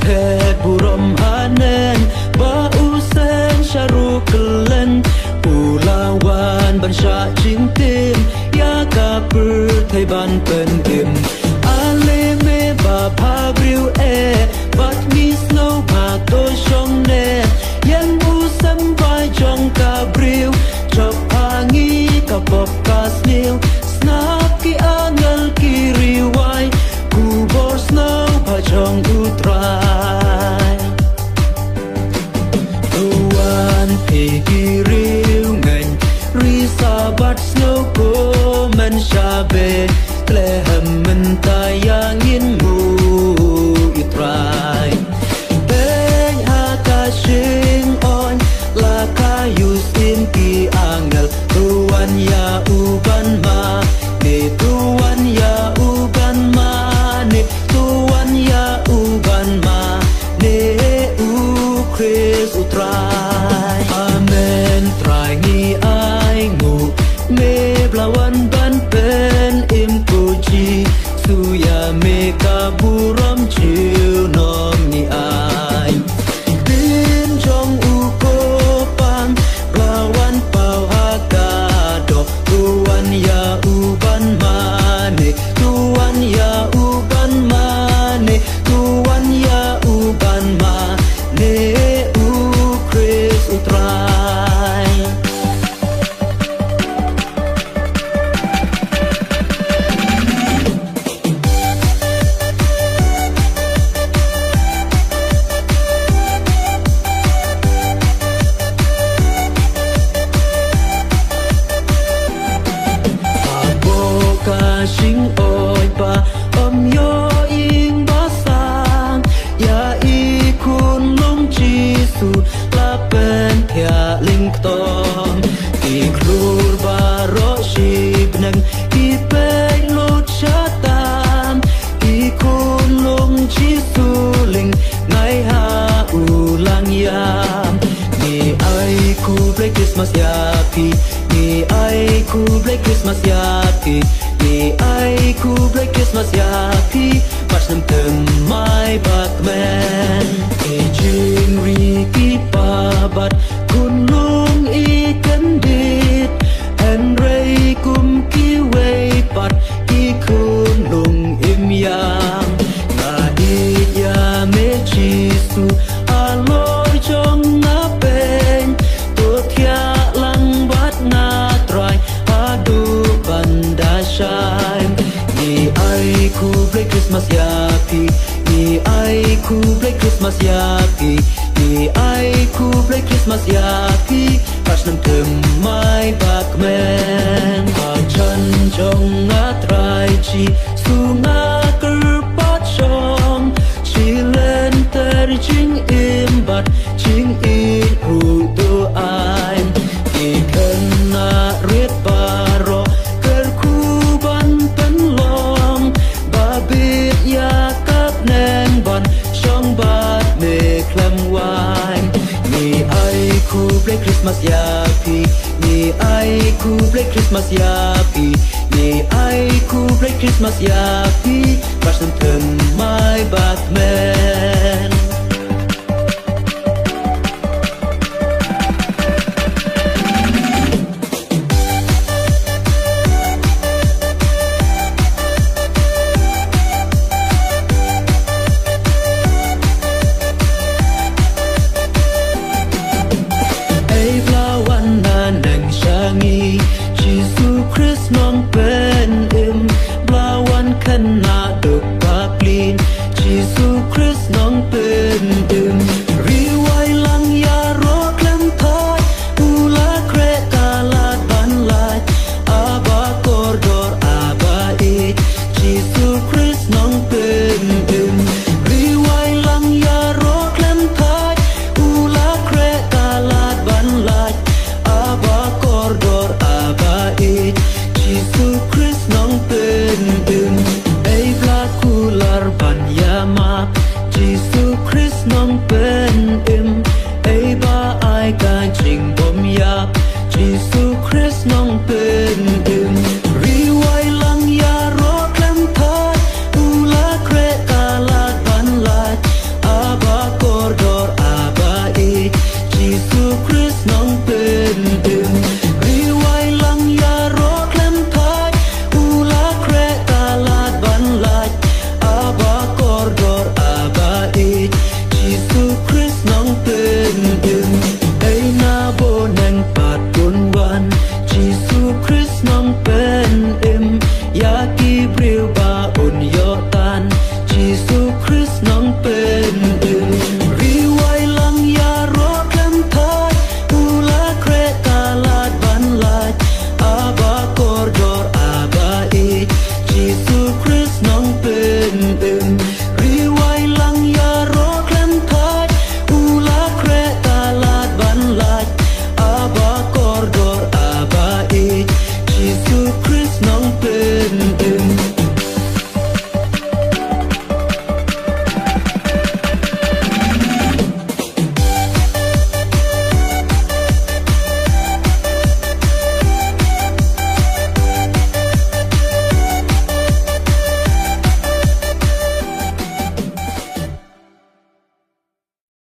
het burom hanen ba usen sharuklen ulawan ban sha jing tim ya ka pur thai ban pen tim ale me ba pha briu e bat mi snow ba to shong ne yan bu sam vai jong ka briu chop angi ka pop ka snail snap ki angal ki riwai ku bor snow ba jong utrai tuan pe ki riu ngành risa bat snow ko man sha be tle ham man ta yang in mu itrai ben ha ka shing on la ka use in ki angal tuan ya uban ma ne tuan ya uban ma ne tuan ya uban ma ne u Chris utrai amen trai ni ai ngu me blawan ban pen im puji suya me kaburam chiu nom ni ai bin jong u ko pang blawan pau haga do tuan ya uban mane tuan ya uban mane tuan ya uban mane u Chris utrai shing oi pa om yo ing ba sang ya i kun long chi su la pen thia ling tom ki klur ba ro shi bnang ki pe lo cha tam ki kun long chi su ling ngai ha u lang yam ni ai ku play Christmas ya pi ni ai ku play Christmas ya pi ni ai ku play Christmas ya pi mas nam tem mai bak men e jing ri ki pa bat kun lung i kan dit en rei kum ki wei pat ki kun lung im yang na di ya me chi su a loi chong na pen to thia lang bat na trai a du banda shine ni ai ku play Christmas ya pi ni ai ku play Christmas ya pi ni ai ku play Christmas ya pi pas nam tem mai bak men a chan jong na trai chi su na ker pat chong chi len ter jing im bat jing i ru do ai ki kan na ret paro ker ku ban pen long ba bit ya kap nen ban chong bat me klem wai ni ai ku play Christmas ya pi ni ai ku play Christmas ya pi ni ai ku play Christmas ya pi pas nam tem mai bak men Jesus Christ nong pen im blawan kan na duk paplin Jesus Christ nong pen im riwai lang ya ro klem thai ula kre kalat ban lai aba kordor aba e Jesus Christ nong pen im riwai lang ya ro klem thai ula kre kalat ban lai aba kordor aba e Jesus Christ nong pen im ei bla kular ban ya ma Jesus Christ nong pen im